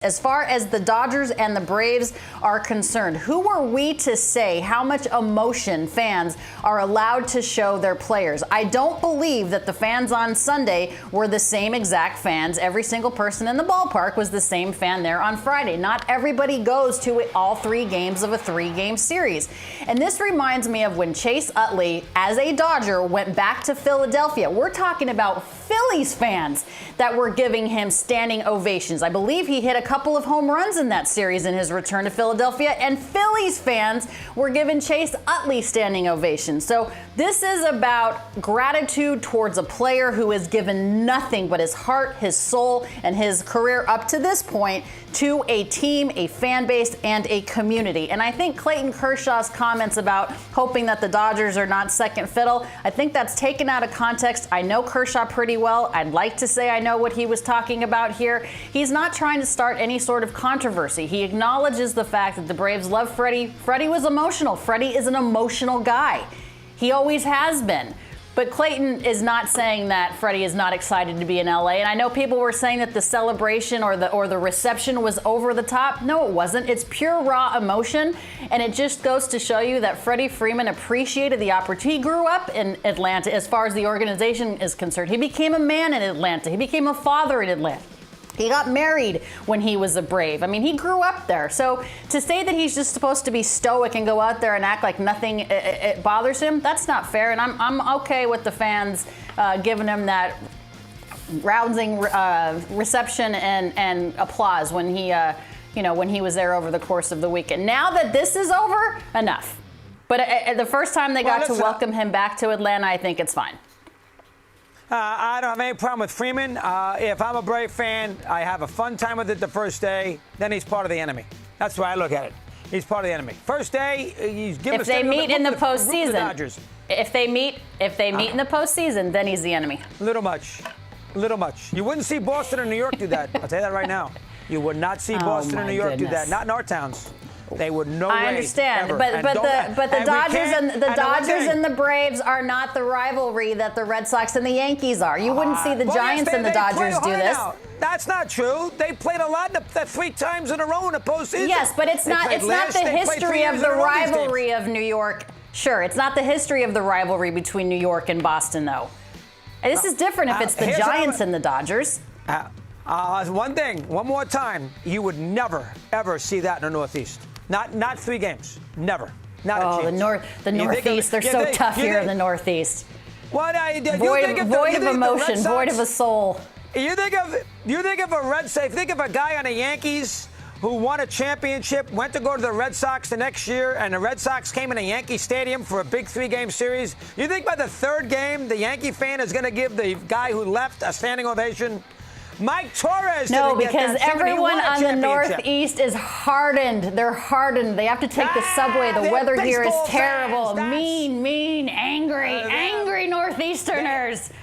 As far as the Dodgers and the Braves are concerned, who are we to say how much emotion fans are allowed to show their players? I don't believe that the fans on Sunday were the same exact fans. Every single person in the ballpark was the same fan there on Friday. Not everybody goes to all 3 games of a 3-game series. And this reminds me of when Chase Utley, as a Dodger, went back to Philadelphia. We're talking about Phillies fans that were giving him standing ovations. I believe he hit a couple of home runs in that series in his return to Philadelphia, and Phillies fans were giving Chase Utley standing ovations. So this is about gratitude towards a player who has given nothing but his heart, his soul, and his career up to this point to a team, a fan base, and a community. And I think Clayton Kershaw's comments about hoping that the Dodgers are not second fiddle, I think that's taken out of context. I know Kershaw pretty well. I'd like to say I know what he was talking about here. He's not trying to start any sort of controversy. He acknowledges the fact that the Braves love Freddie. Freddie was emotional. Freddie is an emotional guy. He always has been. But Clayton is not saying that Freddie is not excited to be in LA. And I know people were saying that the celebration or the reception was over the top. No, it wasn't. It's pure raw emotion. And it just goes to show you that Freddie Freeman appreciated the opportunity. He grew up in Atlanta as far as the organization is concerned. He became a man in Atlanta. He became a father in Atlanta. He got married when he was a Brave. I mean, he grew up there. So to say that he's just supposed to be stoic and go out there and act like nothing it bothers him, that's not fair. And I'm okay with the fans giving him that rousing reception and applause when he, when he was there over the course of the weekend. Now that this is over, enough. But the first time they got to welcome him back to Atlanta, I think it's fine. I don't have any problem with Freeman. If I'm a Brave fan, I have a fun time with it the first day. Then he's part of the enemy. That's the way I look at it. He's part of the enemy. First day, he's giving. If they meet in the postseason, if they meet in the postseason, then he's the enemy. Little much. You wouldn't see Boston or New York do that. I'll tell you that right now. You would not see Boston or New York do that. Not in our towns. They would no way. I understand, ever. but the Dodgers and the Braves are not the rivalry that the Red Sox and the Yankees are. You wouldn't see the Giants and the Dodgers do this. That's not true. They played a lot, 3 times in a row in the postseason. Yes, but it's not the history of the rivalry of New York. Sure, it's not the history of the rivalry between New York and Boston, though. And this is different if it's the Giants and the Dodgers. One more time, you would never, ever see that in the Northeast. Not 3 games. Never. Not a chance. The Northeast, they're so tough here in the Northeast. Void of emotion, void of a soul. You think of a guy on the Yankees who won a championship, went to go to the Red Sox the next year, and the Red Sox came in a Yankee Stadium for a big 3-game series. You think by the 3rd game, the Yankee fan is going to give the guy who left a standing ovation? Mike Torres. No, because everyone on the Northeast is hardened. They're hardened. They have to take the subway. The weather here is terrible. Mean, angry Northeasterners.